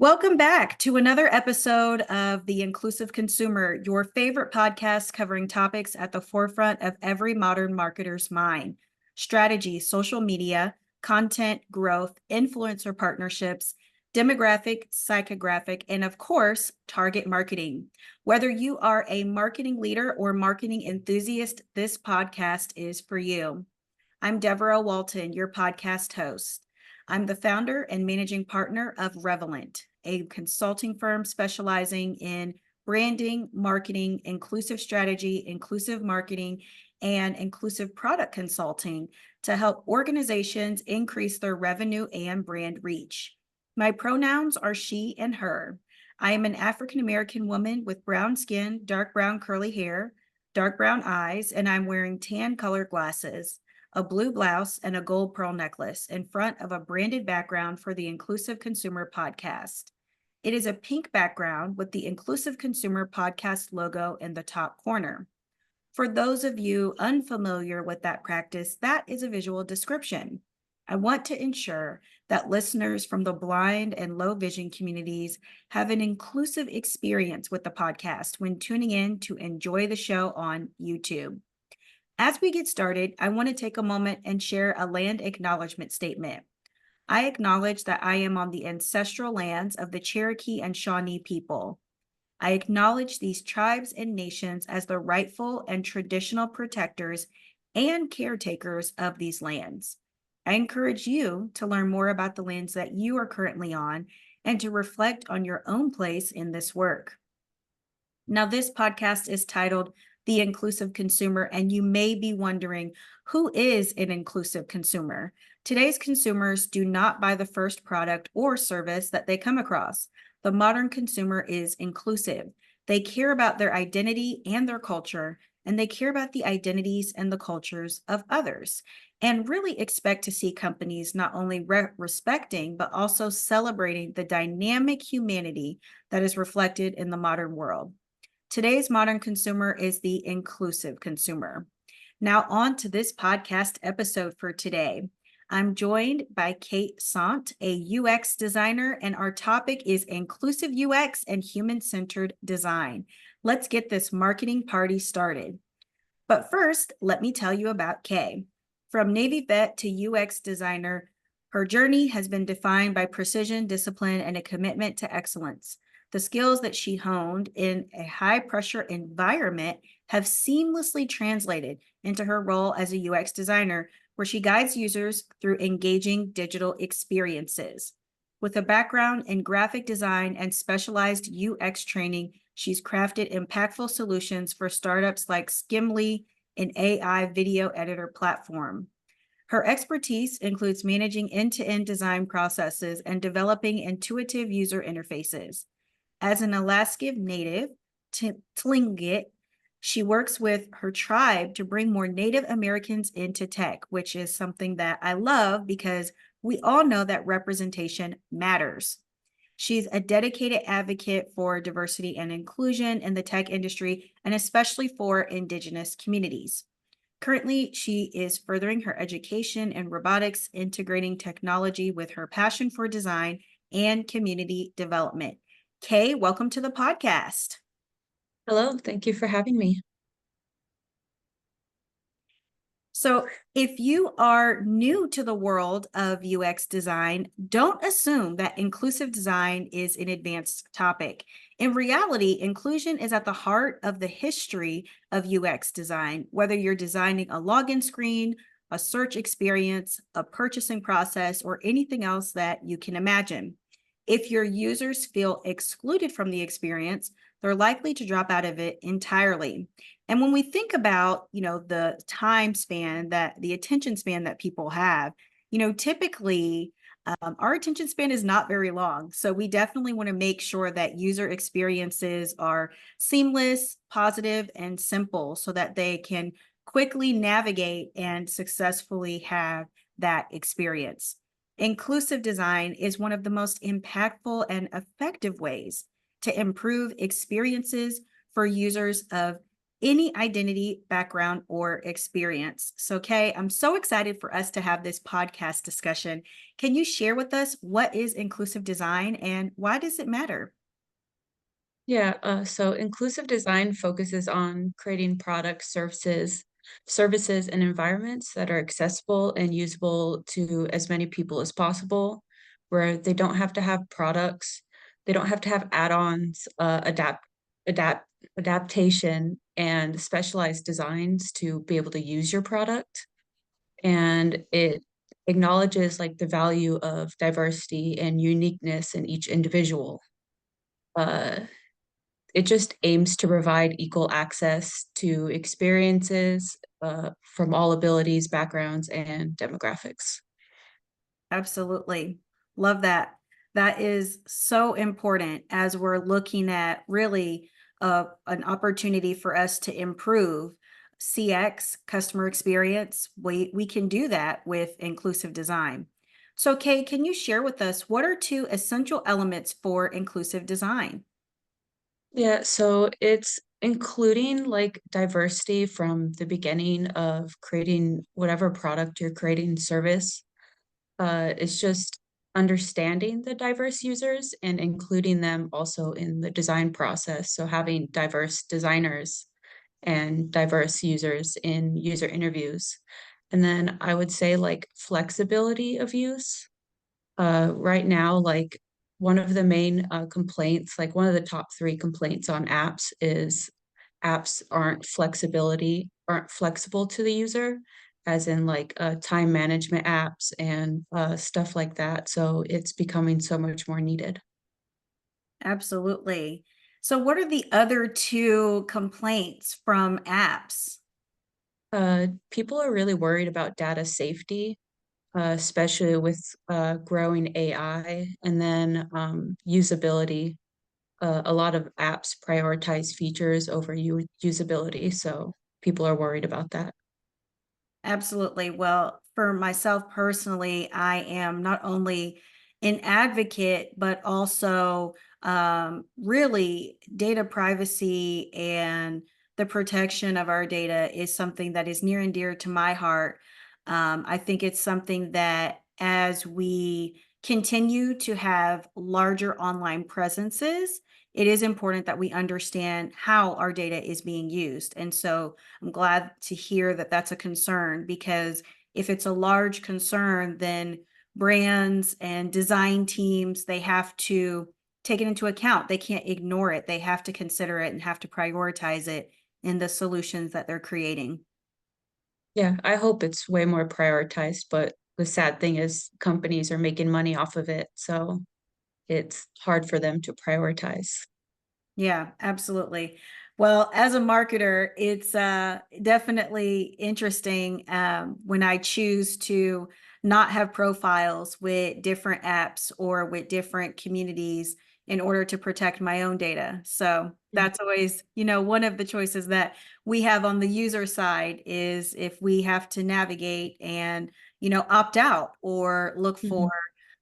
Welcome back to another episode of The Inclusive Consumer, your favorite podcast covering topics at the forefront of every modern marketer's mind: strategy, social media, content, growth, influencer partnerships, demographic, psychographic, and of course, target marketing. Whether you are a marketing leader or marketing enthusiast, this podcast is for you. I'm Deborah Walton, your podcast host. I'm the founder and managing partner of Revelant, a consulting firm specializing in branding, marketing, inclusive strategy, inclusive marketing, and inclusive product consulting to help organizations increase their revenue and brand reach. My pronouns are she and her. I am an African American woman with brown skin, dark brown curly hair, dark brown eyes, and I'm wearing tan colored glasses, a blue blouse, and a gold pearl necklace in front of a branded background for the Inclusive Consumer Podcast. It is a pink background with the Inclusive Consumer Podcast logo in the top corner. For those of you unfamiliar with that practice, that is a visual description. I want to ensure that listeners from the blind and low vision communities have an inclusive experience with the podcast when tuning in to enjoy the show on YouTube. As we get started, I want to take a moment and share a land acknowledgement statement. I acknowledge that I am on the ancestral lands of the Cherokee and Shawnee people. I acknowledge these tribes and nations as the rightful and traditional protectors and caretakers of these lands. I encourage you to learn more about the lands that you are currently on and to reflect on your own place in this work. Now, this podcast is titled The Inclusive Consumer, and you may be wondering, who is an inclusive consumer? Today's consumers do not buy the first product or service that they come across. The modern consumer is inclusive. They care about their identity and their culture, and they care about the identities and the cultures of others, and really expect to see companies not only respecting, but also celebrating the dynamic humanity that is reflected in the modern world. Today's modern consumer is the inclusive consumer. Now, on to this podcast episode for today. I'm joined by Kae Sandt, a UX designer, and our topic is inclusive UX and human-centered design. Let's get this marketing party started. But first, let me tell you about Kae. From Navy vet to UX designer, her journey has been defined by precision, discipline, and a commitment to excellence. The skills that she honed in a high-pressure environment have seamlessly translated into her role as a UX designer, where she guides users through engaging digital experiences. With a background in graphic design and specialized UX training, she's crafted impactful solutions for startups like Skimly, an AI video editor platform. Her expertise includes managing end-to-end design processes and developing intuitive user interfaces. As an Alaska native, Tlingit, she works with her tribe to bring more Native Americans into tech, which is something that I love because we all know that representation matters. She's a dedicated advocate for diversity and inclusion in the tech industry, and especially for Indigenous communities. Currently, she is furthering her education in robotics, integrating technology with her passion for design and community development. Kae, welcome to the podcast. Hello, thank you for having me. So, if you are new to the world of UX design, don't assume that inclusive design is an advanced topic. In reality, inclusion is at the heart of the history of UX design, whether you're designing a login screen, a search experience, a purchasing process, or anything else that you can imagine. If your users feel excluded from the experience, they're likely to drop out of it entirely. And when we think about, the time span that the attention span that people have, typically our attention span is not very long. So we definitely want to make sure that user experiences are seamless, positive, and simple so that they can quickly navigate and successfully have that experience. Inclusive design is one of the most impactful and effective ways to improve experiences for users of any identity, background, or experience. So, Kay, I'm so excited for us to have this podcast discussion. Can you share with us what is inclusive design and why does it matter? So inclusive design focuses on creating products, services, and environments that are accessible and usable to as many people as possible, where they don't have to have products, they don't have to have add-ons, adapt, adaptation, and specialized designs to be able to use your product. And it acknowledges like the value of diversity and uniqueness in each individual. Uh, it just aims to provide equal access to experiences from all abilities, backgrounds, and demographics. Absolutely. Love that. That is so important as we're looking at really an opportunity for us to improve CX, customer experience. We can do that with inclusive design. So, Kay, can you share with us what are two essential elements for inclusive design? So it's including like diversity from the beginning of creating whatever product you're creating service. It's just understanding the diverse users and including them also in the design process. So having diverse designers and diverse users in user interviews. And then I would say like flexibility of use. Right now, like one of the main complaints, like one of the top three complaints on apps is apps aren't flexible to the user, as in like time management apps and stuff like that. So it's becoming so much more needed. Absolutely. So, what are the other two complaints from apps? People are really worried about data safety, especially with growing AI, and then usability. A lot of apps prioritize features over usability, so people are worried about that. Absolutely. Well, for myself personally, I am not only an advocate, but also really data privacy and the protection of our data is something that is near and dear to my heart. I think it's something that as we continue to have larger online presences, it is important that we understand how our data is being used. And so, I'm glad to hear that that's a concern because if it's a large concern, then brands and design teams, they have to take it into account. They can't ignore it. They have to consider it and have to prioritize it in the solutions that they're creating. Yeah, I hope it's way more prioritized, but the sad thing is companies are making money off of it, so it's hard for them to prioritize. Yeah, absolutely. Well, as a marketer, it's definitely interesting when I choose to not have profiles with different apps or with different communities in order to protect my own data. So Yeah. that's always, one of the choices that we have on the user side is if we have to navigate and, opt out or look for Mhm.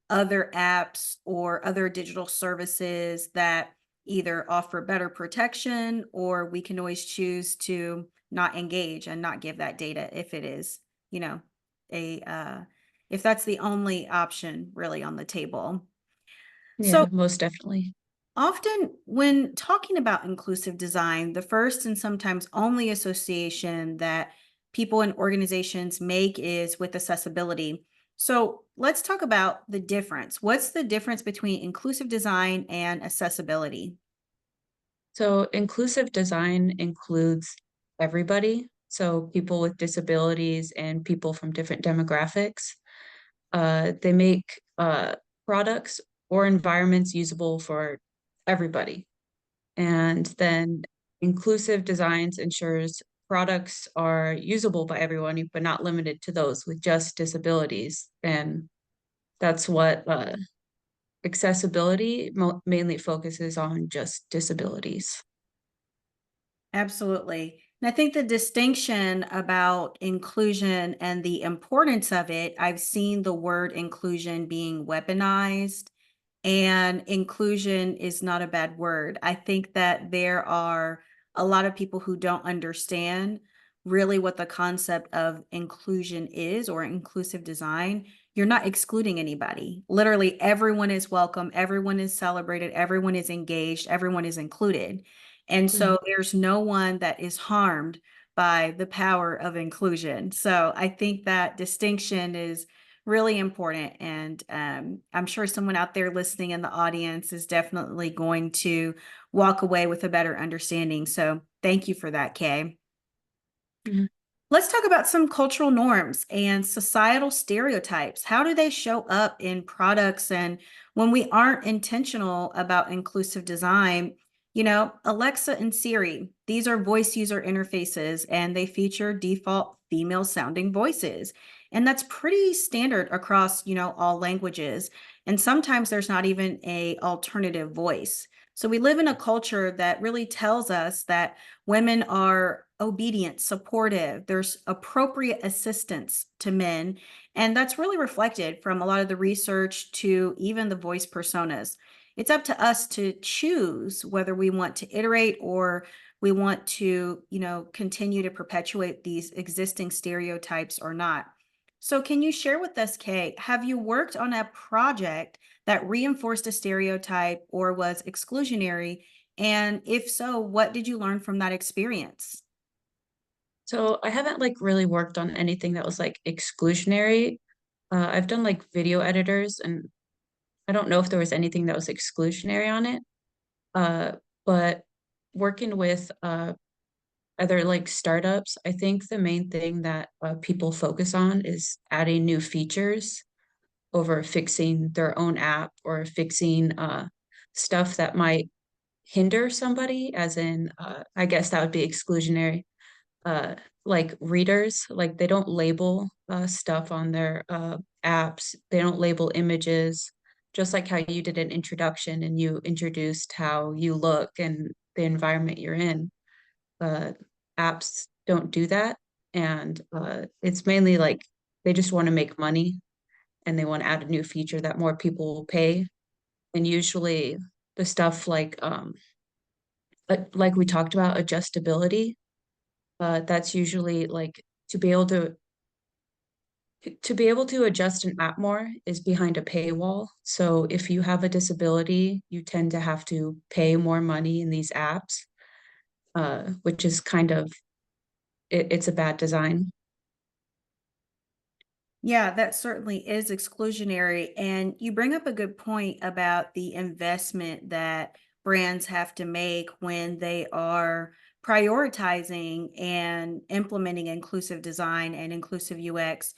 other apps or other digital services that either offer better protection or we can always choose to not engage and not give that data if it is, you know, a if that's the only option really on the table. So Yeah, most definitely. often when talking about inclusive design, the first and sometimes only association that people and organizations make is with accessibility. So let's talk about the difference. What's the difference between inclusive design and accessibility? So inclusive design includes everybody, so people with disabilities and people from different demographics. They make products or environments usable for everybody. And then inclusive designs ensures products are usable by everyone, but not limited to those with just disabilities. And that's what accessibility mainly focuses on, just disabilities. Absolutely. And I think the distinction about inclusion and the importance of it, I've seen the word inclusion being weaponized, and inclusion is not a bad word. I think that there are a lot of people who don't understand really what the concept of inclusion is or inclusive design. You're not excluding anybody. Literally, everyone is welcome, everyone is celebrated, everyone is engaged, everyone is included. And Mm, so there's no one that is harmed by the power of inclusion. So I think that distinction is really important. And I'm sure someone out there listening in the audience is definitely going to walk away with a better understanding. So thank you for that, Kay. mhm. Let's talk about some cultural norms and societal stereotypes. How do they show up in products? And when we aren't intentional about inclusive design, Alexa and Siri, these are voice user interfaces and they feature default female sounding voices. And that's pretty standard across, all languages. And sometimes there's not even a alternative voice. So we live in a culture that really tells us that women are obedient, supportive, there's appropriate assistance to men. And that's really reflected from a lot of the research to even the voice personas. It's up to us to choose whether we want to iterate or we want to, continue to perpetuate these existing stereotypes or not. So, can you share with us, Kay, have you worked on a project that reinforced a stereotype or was exclusionary? And if so, what did you learn from that experience? So I haven't like really worked on anything that was like exclusionary. I've done like video editors, and I don't know if there was anything that was exclusionary on it. Uh, but working with other like startups, I think the main thing that people focus on is adding new features over fixing their own app or fixing stuff that might hinder somebody, as in, I guess that would be exclusionary. uh like readers, like they don't label stuff on their apps, they don't label images, just like how you did an introduction and you introduced how you look and the environment you're in. uh Apps don't do that, and it's mainly like they just want to make money and they want to add a new feature that more people will pay. And usually the stuff like we talked about, adjustability, that's usually like to be able to adjust an app more is behind a paywall. So if you have a disability, you tend to have to pay more money in these apps, which is kind of it's a bad design. Yeah, that certainly is exclusionary. And you bring up a good point about the investment that brands have to make when they are prioritizing and implementing inclusive design and inclusive UX.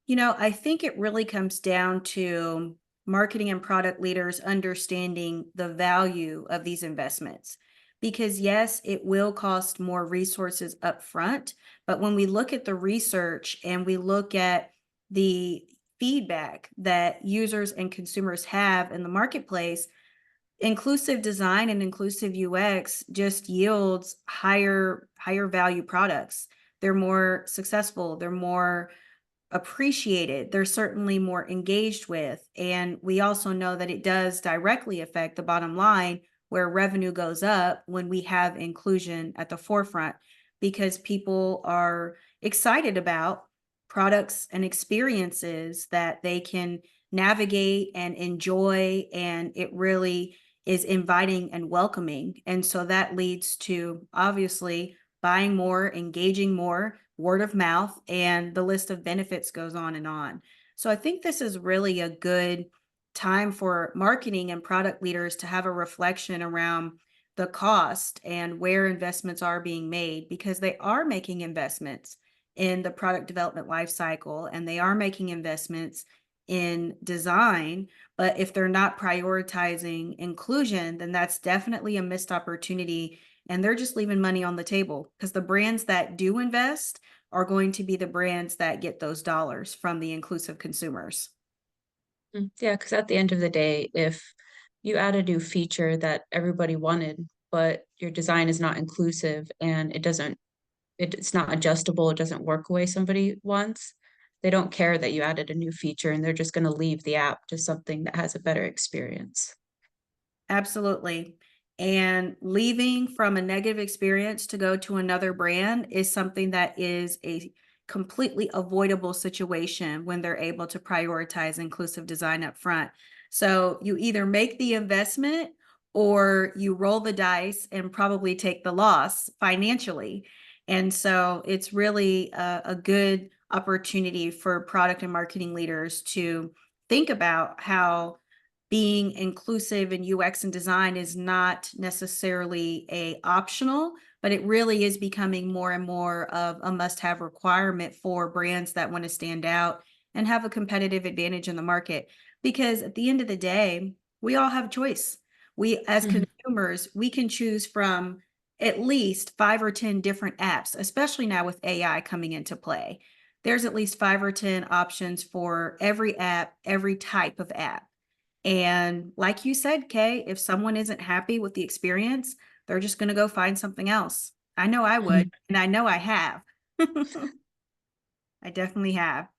I think it really comes down to marketing and product leaders understanding the value of these investments. Because, yes, it will cost more resources up front. But when we look at the research and we look at the feedback that users and consumers have in the marketplace, inclusive design and inclusive UX just yields higher value products. They're more successful, they're more appreciated, they're certainly more engaged with. And we also know that it does directly affect the bottom line where revenue goes up when we have inclusion at the forefront because people are excited about products and experiences that they can navigate and enjoy. And it really is inviting and welcoming. And so that leads to obviously buying more, engaging more, word of mouth, and the list of benefits goes on and on. So I think this is really a good time for marketing and product leaders to have a reflection around the cost and where investments are being made because they are making investments in the product development lifecycle and they are making investments in design. But if they're not prioritizing inclusion, then that's definitely a missed opportunity and they're just leaving money on the table because the brands that do invest are going to be the brands that get those dollars from the inclusive consumers. Yeah, because at the end of the day, if you add a new feature that everybody wanted, but your design is not inclusive and it's not adjustable, it doesn't work the way somebody wants, they don't care that you added a new feature and they're just going to leave the app to something that has a better experience. Absolutely. And leaving from a negative experience to go to another brand is something that is a completely avoidable situation when they're able to prioritize inclusive design up front. So you either make the investment or you roll the dice and probably take the loss financially. And so it's really a good opportunity for product and marketing leaders to think about how being inclusive in UX and design is not necessarily a optional, but it really is becoming more and more of a must-have requirement for brands that want to stand out and have a competitive advantage in the market. Because at the end of the day, we all have choice. We, as Mhm. consumers, we can choose from at least 5 or 10 different apps, especially now with AI coming into play. There's at least 5 or 10 options for every app, every type of app. And like you said, Kay, if someone isn't happy with the experience, they're just going to go find something else. I know I would, Mhm. and I know I have. I definitely have.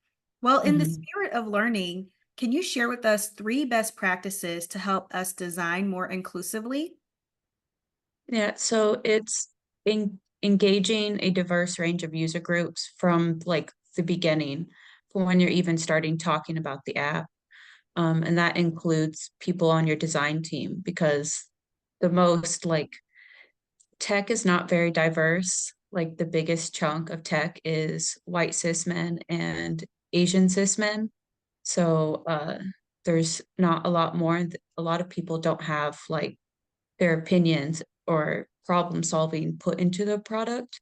Well, in the Mhm. spirit of learning, can you share with us 3 best practices to help us design more inclusively? Yeah, so it's engaging a diverse range of user groups from like the beginning, from when you're even starting talking about the app. And that includes people on your design team because the most like tech is not very diverse. Like the biggest chunk of tech is white cis men and Asian cis men. So there's not a lot more. A lot of people don't have like their opinions or problem solving put into the product.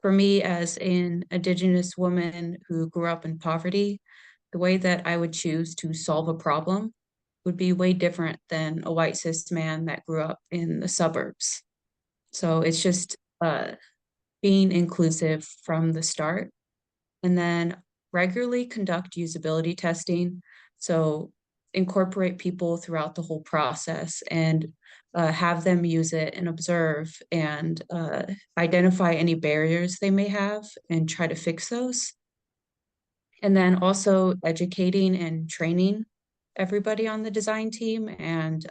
For me, as an Indigenous woman who grew up in poverty, the way that I would choose to solve a problem would be way different than a white cis man that grew up in the suburbs. So it's just being inclusive from the start, and then regularly conduct usability testing. So incorporate people throughout the whole process and have them use it and observe and identify any barriers they may have and try to fix those. And then also educating and training everybody on the design team and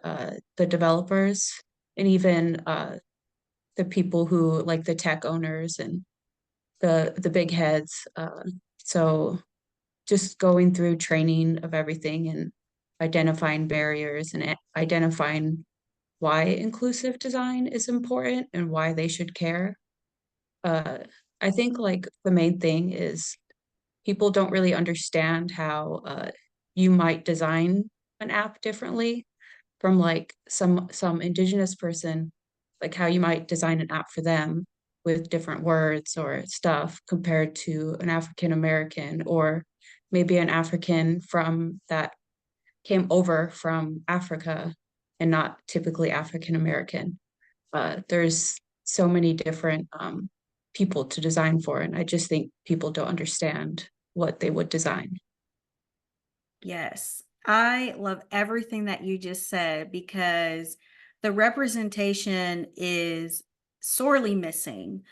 the developers and even the people who like the tech owners and the big heads. So just going through training of everything and identifying barriers and identifying why inclusive design is important and why they should care. Uh, I think like the main thing is people don't really understand how you might design an app differently from like some indigenous person, like how you might design an app for them with different words or stuff compared to an African American or maybe an African from that came over from Africa and not typically African American. There's so many different people to design for, and I just think people don't understand what they would design. Yes, I love everything that you just said because the representation is sorely missing.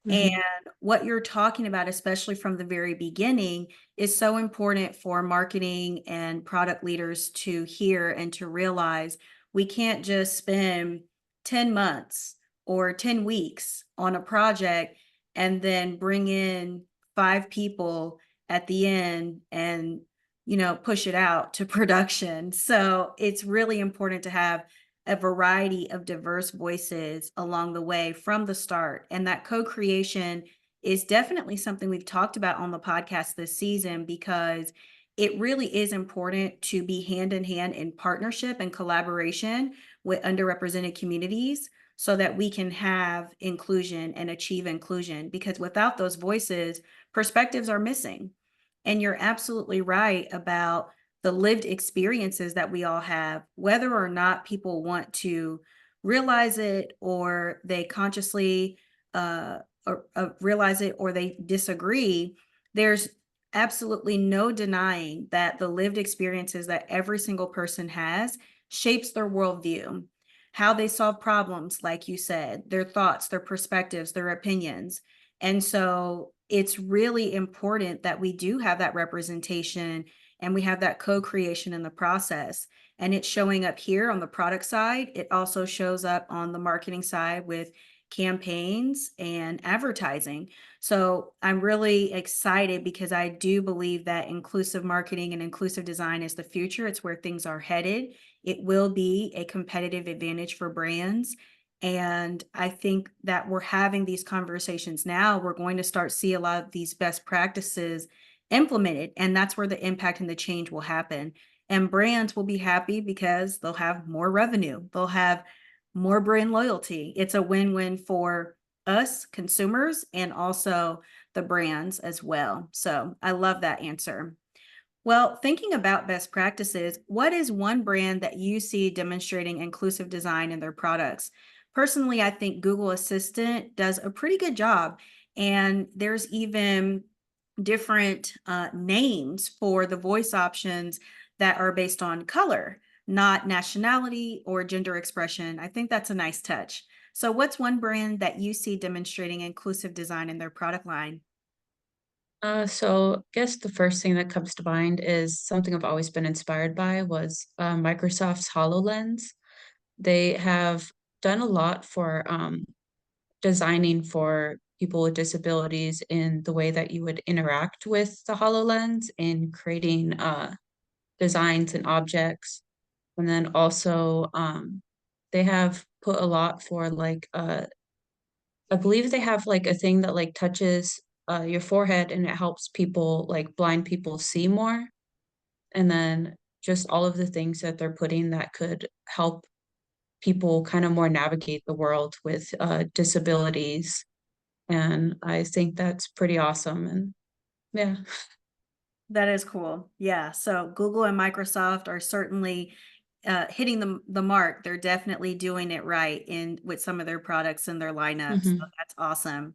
And Mhm. what you're talking about, especially from the very beginning, is so important for marketing and product leaders to hear and to realize we can't just spend 10 months or 10 weeks on a project and then bring in 5 people at the end and push it out to production. So it's really important to have a variety of diverse voices along the way from the start. And that co creation is definitely something we've talked about on the podcast this season because it really is important to be hand in hand in partnership and collaboration with underrepresented communities so that we can have inclusion and achieve inclusion. Because without those voices, perspectives are missing. And you're absolutely right about the lived experiences that we all have, whether or not people want to realize it or they consciously realize it or they disagree. There's absolutely no denying that the lived experiences that every single person has shapes their worldview, how they solve problems, like you said, their thoughts, their perspectives, their opinions. And so it's really important that we do have that representation and we have that co-creation in the process. And it's showing up here on the product side. It also shows up on the marketing side with campaigns and advertising. So I'm really excited because I do believe that inclusive marketing and inclusive design is the future. It's where things are headed. It will be a competitive advantage for brands. And I think that we're having these conversations now. We're going to start see a lot of these best practices implemented, and that's where the impact and the change will happen. And brands will be happy because they'll have more revenue. They'll have more brand loyalty. It's a win-win for us consumers and also the brands as well. So I love that answer. Well, thinking about best practices, what is one brand that you see demonstrating inclusive design in their products? Personally, I think Google Assistant does a pretty good job. And there's even different names for the voice options that are based on color, not nationality or gender expression. I think that's a nice touch. So, what's one brand that you see demonstrating inclusive design in their product line? So I guess the first thing that comes to mind is something I've always been inspired by was Microsoft's HoloLens. They have done a lot for designing for people with disabilities in the way that you would interact with the HoloLens in creating designs and objects. And then also they have put a lot for like I believe they have like a thing that like touches your forehead and it helps people like blind people see more. And then just all of the things that they're putting that could help people kind of more navigate the world with disabilities. And I think that's pretty awesome. And yeah. That is cool. Yeah. So Google and Microsoft are certainly hitting the mark. They're definitely doing it right in with some of their products and their lineups. So Hmm. that's awesome.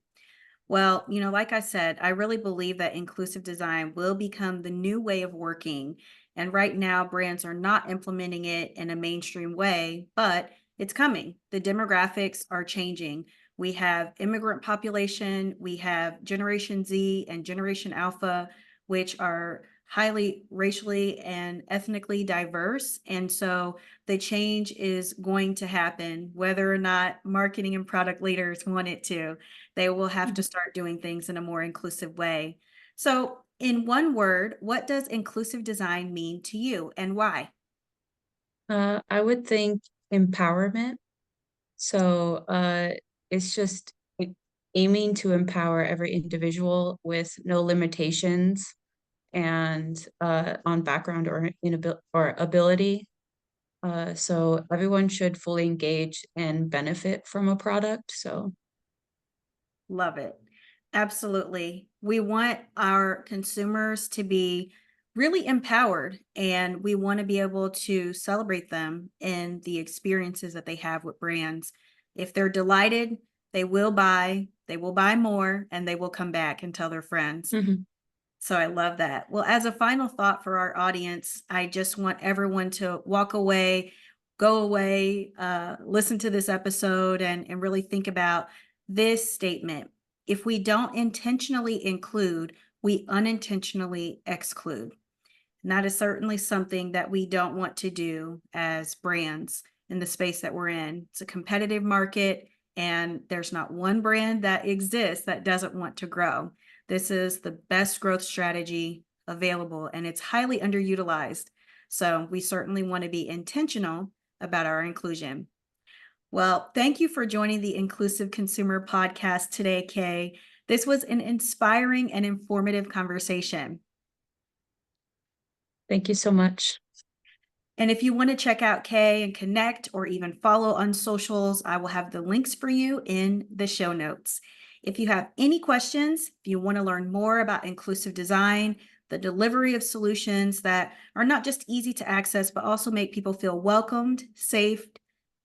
Well, like I said, I really believe that inclusive design will become the new way of working. And right now, brands are not implementing it in a mainstream way, but it's coming. The demographics are changing. We have immigrant population, we have Generation Z and Generation Alpha, which are highly racially and ethnically diverse. And so the change is going to happen, whether or not marketing and product leaders want it to. They will have to start doing things in a more inclusive way. So, in one word, what does inclusive design mean to you and why? I would think empowerment. So it's just like, aiming to empower every individual with no limitations and on background or inability or ability. So everyone should fully engage and benefit from a product. So, Love it. Absolutely. We want our consumers to be really empowered and we want to be able to celebrate them in the experiences that they have with brands. If they're delighted, they will buy more, and they will come back and tell their friends. mhm. So I love that. Well, as a final thought for our audience, I just want everyone to walk away, go away, listen to this episode, and really think about this statement. If we don't intentionally include, we unintentionally exclude. And that is certainly something that we don't want to do as brands in the space that we're in. It's a competitive market, and there's not one brand that exists that doesn't want to grow. This is the best growth strategy available, and it's highly underutilized. So we certainly want to be intentional about our inclusion. Well, thank you for joining the Inclusive Consumer Podcast today, Kay. This was an inspiring and informative conversation. Thank you so much. And if you want to check out Kay and connect or even follow on socials, I will have the links for you in the show notes. If you have any questions, if you want to learn more about inclusive design, the delivery of solutions that are not just easy to access, but also make people feel welcomed, safe,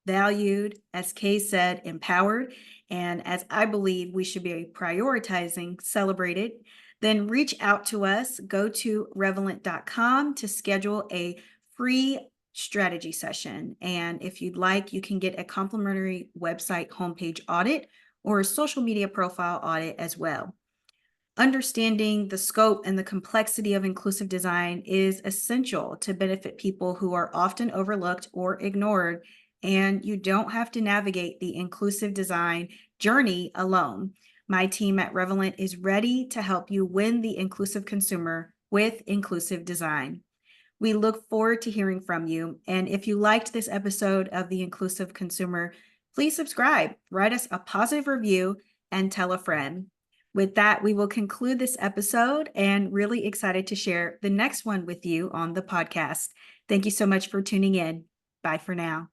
valued, as Kay said, empowered, and as I believe we should be prioritizing, celebrated, then reach out to us. Go to revelant.com to schedule a free strategy session. And if you'd like, you can get a complimentary website homepage audit or a social media profile audit as well. Understanding the scope and the complexity of inclusive design is essential to benefit people who are often overlooked or ignored, and you don't have to navigate the inclusive design journey alone. My team at Revelant is ready to help you win the inclusive consumer with inclusive design. We look forward to hearing from you. And if you liked this episode of The Inclusive Consumer, please subscribe, write us a positive review, and tell a friend. With that, we will conclude this episode and really excited to share the next one with you on the podcast. Thank you so much for tuning in. Bye for now.